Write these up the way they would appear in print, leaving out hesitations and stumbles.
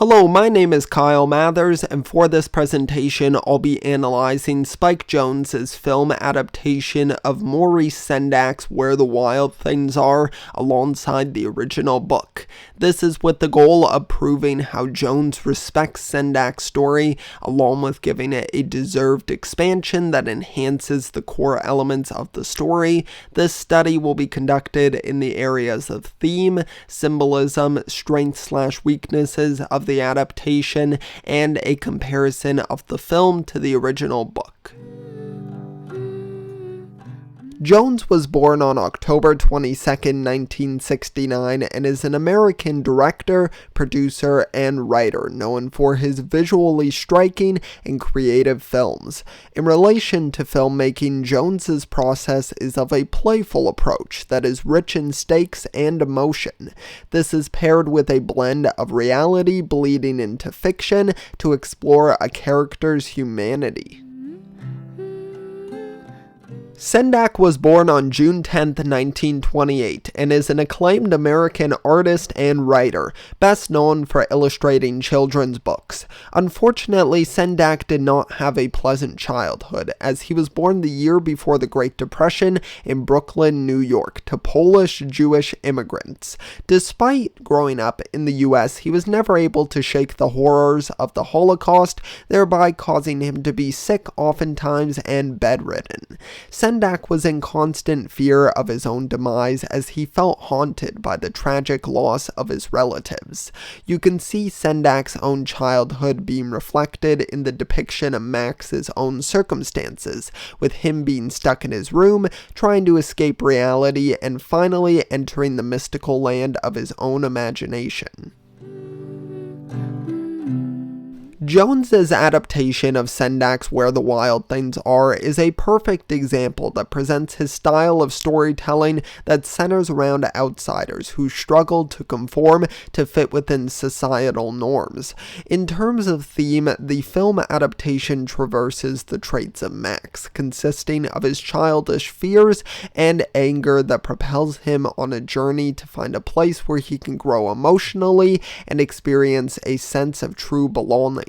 Hello, my name is Kyle Mathers, and for this presentation, I'll be analyzing Spike Jonze's film adaptation of Maurice Sendak's Where the Wild Things Are alongside the original book. This is with the goal of proving how Jonze respects Sendak's story, along with giving it a deserved expansion that enhances the core elements of the story. This study will be conducted in the areas of theme, symbolism, strengths/weaknesses of the adaptation, and a comparison of the film to the original book. Jonze was born on October 22, 1969, and is an American director, producer, and writer known for his visually striking and creative films. In relation to filmmaking, Jonze's process is of a playful approach that is rich in stakes and emotion. This is paired with a blend of reality bleeding into fiction to explore a character's humanity. Sendak was born on June 10, 1928, and is an acclaimed American artist and writer, best known for illustrating children's books. Unfortunately, Sendak did not have a pleasant childhood, as he was born the year before the Great Depression in Brooklyn, New York, to Polish Jewish immigrants. Despite growing up in the US, he was never able to shake the horrors of the Holocaust, thereby causing him to be sick oftentimes and bedridden. Sendak was in constant fear of his own demise as he felt haunted by the tragic loss of his relatives. You can see Sendak's own childhood being reflected in the depiction of Max's own circumstances, with him being stuck in his room, trying to escape reality, and finally entering the mystical land of his own imagination. Jonze's adaptation of Sendak's Where the Wild Things Are is a perfect example that presents his style of storytelling that centers around outsiders who struggle to conform to fit within societal norms. In terms of theme, the film adaptation traverses the traits of Max, consisting of his childish fears and anger that propels him on a journey to find a place where he can grow emotionally and experience a sense of true belonging.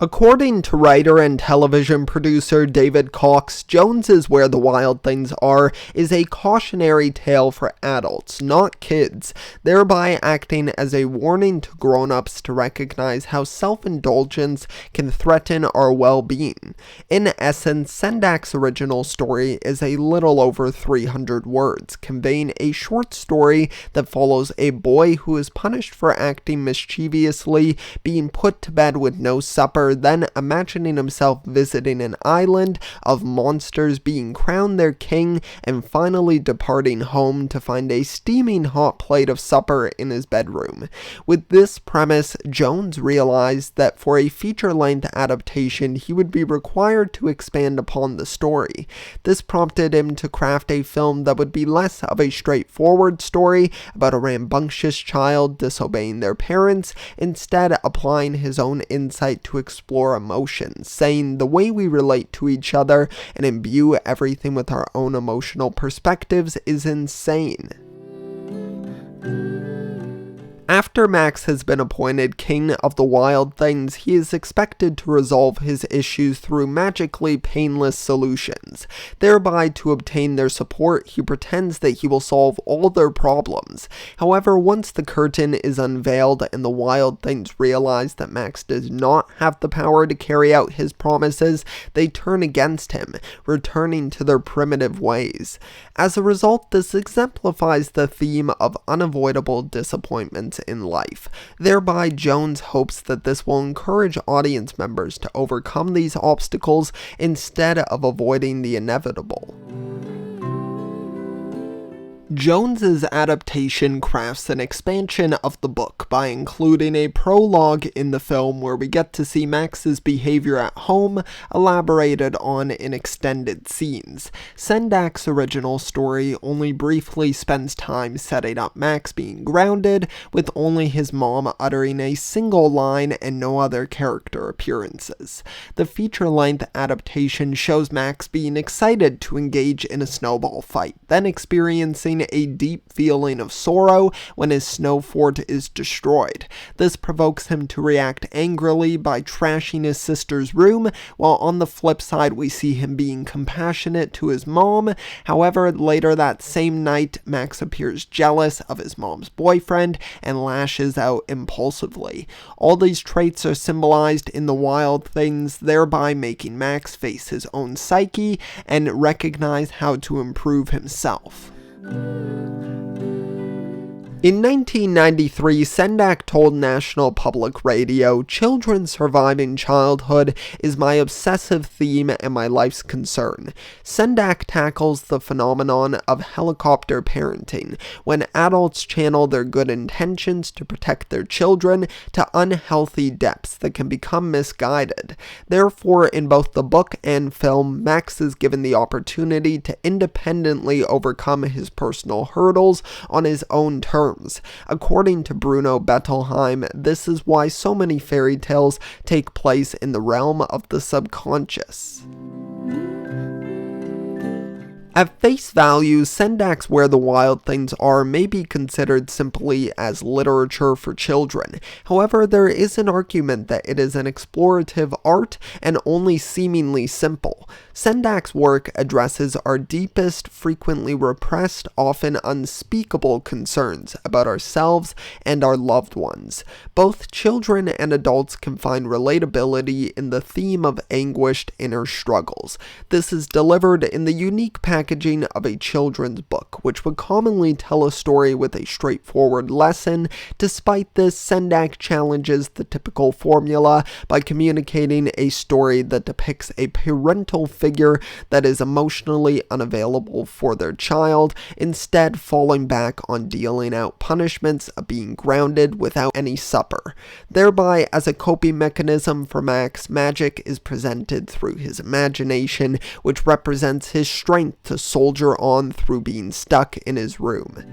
According to writer and television producer David Cox, Jonze's Where the Wild Things Are is a cautionary tale for adults, not kids, thereby acting as a warning to grown-ups to recognize how self-indulgence can threaten our well-being. In essence, Sendak's original story is a little over 300 words, conveying a short story that follows a boy who is punished for acting mischievously, being put to bed with no supper, then imagining himself visiting an island of monsters, being crowned their king, and finally departing home to find a steaming hot plate of supper in his bedroom. With this premise, Jonze realized that for a feature-length adaptation, he would be required to expand upon the story. This prompted him to craft a film that would be less of a straightforward story about a rambunctious child disobeying their parents, instead applying his own insight to explore emotions, saying the way we relate to each other and imbue everything with our own emotional perspectives is insane. After Max has been appointed King of the Wild Things, he is expected to resolve his issues through magically painless solutions. Thereby, to obtain their support, he pretends that he will solve all their problems. However, once the curtain is unveiled and the Wild Things realize that Max does not have the power to carry out his promises, they turn against him, returning to their primitive ways. As a result, this exemplifies the theme of unavoidable disappointments in life. Thereby, Jonze hopes that this will encourage audience members to overcome these obstacles instead of avoiding the inevitable. Jonze's adaptation crafts an expansion of the book by including a prologue in the film where we get to see Max's behavior at home elaborated on in extended scenes. Sendak's original story only briefly spends time setting up Max being grounded, with only his mom uttering a single line and no other character appearances. The feature-length adaptation shows Max being excited to engage in a snowball fight, then experiencing feeling a deep feeling of sorrow when his snow fort is destroyed. This provokes him to react angrily by trashing his sister's room, while on the flip side we see him being compassionate to his mom. However, later that same night, Max appears jealous of his mom's boyfriend and lashes out impulsively. All these traits are symbolized in the Wild Things, thereby making Max face his own psyche and recognize how to improve himself. In 1993, Sendak told National Public Radio, "Children surviving childhood is my obsessive theme and my life's concern." Sendak tackles the phenomenon of helicopter parenting, when adults channel their good intentions to protect their children to unhealthy depths that can become misguided. Therefore, in both the book and film, Max is given the opportunity to independently overcome his personal hurdles on his own terms. According to Bruno Bettelheim, this is why so many fairy tales take place in the realm of the subconscious. At face value, Sendak's Where the Wild Things Are may be considered simply as literature for children. However, there is an argument that it is an explorative art and only seemingly simple. Sendak's work addresses our deepest, frequently repressed, often unspeakable concerns about ourselves and our loved ones. Both children and adults can find relatability in the theme of anguished inner struggles. This is delivered in the unique packaging of a children's book, which would commonly tell a story with a straightforward lesson. Despite this, Sendak challenges the typical formula by communicating a story that depicts a parental figure that is emotionally unavailable for their child, instead falling back on dealing out punishments of being grounded without any supper. Thereby, as a coping mechanism for Max, magic is presented through his imagination, which represents his strength to soldier on through being stuck in his room.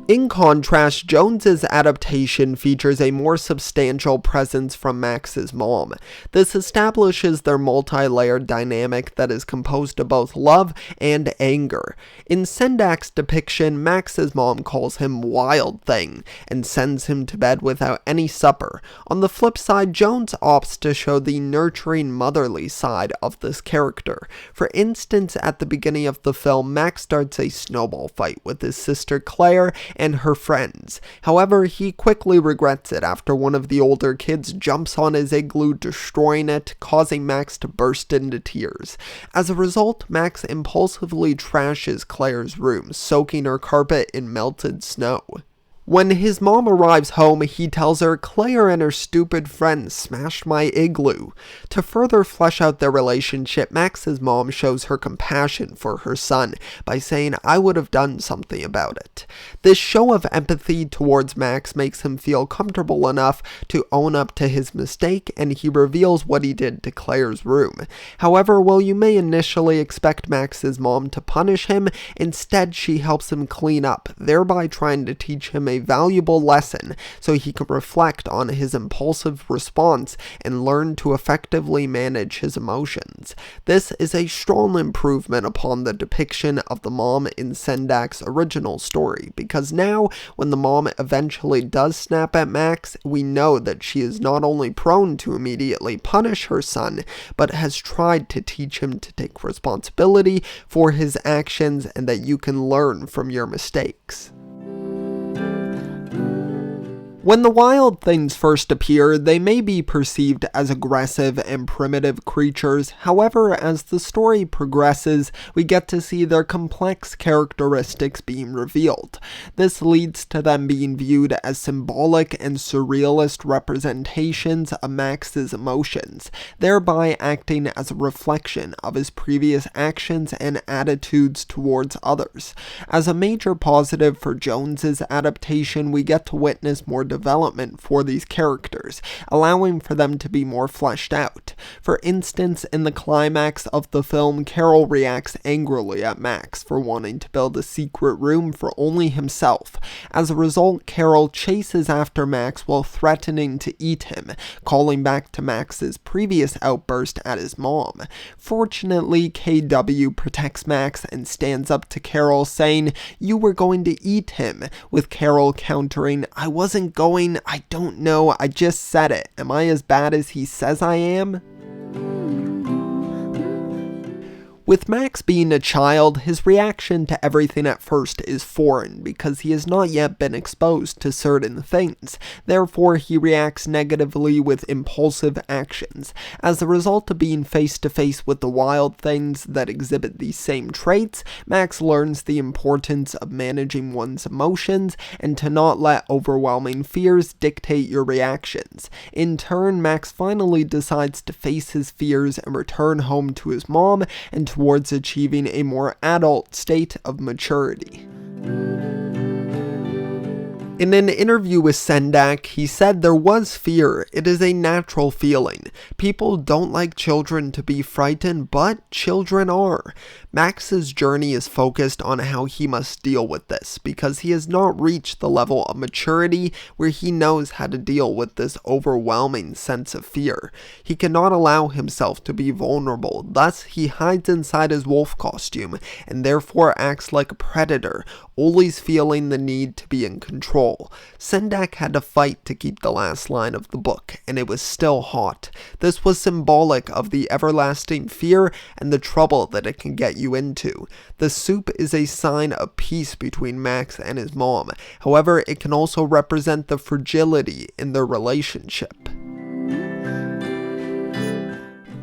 In contrast, Jones's adaptation features a more substantial presence from Max's mom. This establishes their multi-layered dynamic that is composed of both love and anger. In Sendak's depiction, Max's mom calls him Wild Thing and sends him to bed without any supper. On the flip side, Jones opts to show the nurturing motherly side of this character. For instance, at the beginning of the film, Max starts a snowball fight with his sister Claire and her friends. However, he quickly regrets it after one of the older kids jumps on his igloo, destroying it, causing Max to burst into tears. As a result, Max impulsively trashes Claire's room, soaking her carpet in melted snow. When his mom arrives home, he tells her Claire and her stupid friends smashed my igloo. To further flesh out their relationship, Max's mom shows her compassion for her son by saying, "I would have done something about it." This show of empathy towards Max makes him feel comfortable enough to own up to his mistake, and he reveals what he did to Claire's room. However, while you may initially expect Max's mom to punish him, instead she helps him clean up, thereby trying to teach him a valuable lesson so he can reflect on his impulsive response and learn to effectively manage his emotions. This is a strong improvement upon the depiction of the mom in Sendak's original story, because now, when the mom eventually does snap at Max, we know that she is not only prone to immediately punish her son, but has tried to teach him to take responsibility for his actions and that you can learn from your mistakes. When the Wild Things first appear, they may be perceived as aggressive and primitive creatures. However, as the story progresses, we get to see their complex characteristics being revealed. This leads to them being viewed as symbolic and surrealist representations of Max's emotions, thereby acting as a reflection of his previous actions and attitudes towards others. As a major positive for Jones's adaptation, we get to witness more development for these characters, allowing for them to be more fleshed out. For instance, in the climax of the film, Carol reacts angrily at Max for wanting to build a secret room for only himself. As a result, Carol chases after Max while threatening to eat him, calling back to Max's previous outburst at his mom. Fortunately, KW protects Max and stands up to Carol, saying, "You were going to eat him," with Carol countering, "I wasn't going, I don't know, I just said it. Am I as bad as he says I am?" With Max being a child, his reaction to everything at first is foreign because he has not yet been exposed to certain things. Therefore, he reacts negatively with impulsive actions. As a result of being face to face with the wild things that exhibit these same traits, Max learns the importance of managing one's emotions and to not let overwhelming fears dictate your reactions. In turn, Max finally decides to face his fears and return home to his mom and towards achieving a more adult state of maturity. In an interview with Sendak, he said there was fear. It is a natural feeling. People don't like children to be frightened, but children are. Max's journey is focused on how he must deal with this, because he has not reached the level of maturity where he knows how to deal with this overwhelming sense of fear. He cannot allow himself to be vulnerable, thus he hides inside his wolf costume, and therefore acts like a predator, always feeling the need to be in control. Sendak had to fight to keep the last line of the book, and it was still hot. This was symbolic of the everlasting fear and the trouble that it can get you into. The soup is a sign of peace between Max and his mom. However, it can also represent the fragility in their relationship.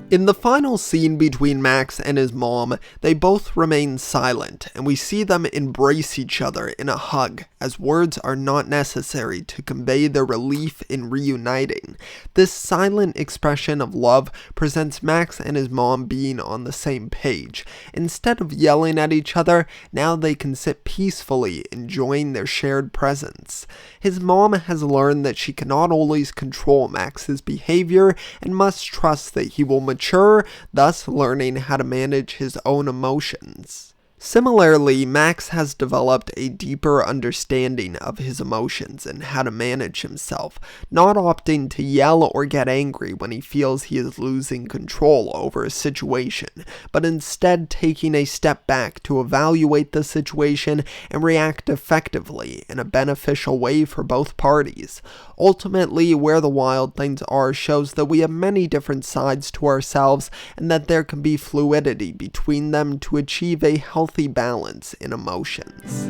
In the final scene between Max and his mom, they both remain silent, and we see them embrace each other in a hug, as words are not necessary to convey their relief in reuniting. This silent expression of love presents Max and his mom being on the same page. Instead of yelling at each other, now they can sit peacefully, enjoying their shared presence. His mom has learned that she cannot always control Max's behavior and must trust that he will mature, thus learning how to manage his own emotions. Similarly, Max has developed a deeper understanding of his emotions and how to manage himself, not opting to yell or get angry when he feels he is losing control over a situation, but instead taking a step back to evaluate the situation and react effectively in a beneficial way for both parties. Ultimately, Where the Wild Things Are shows that we have many different sides to ourselves and that there can be fluidity between them to achieve a healthy balance in emotions.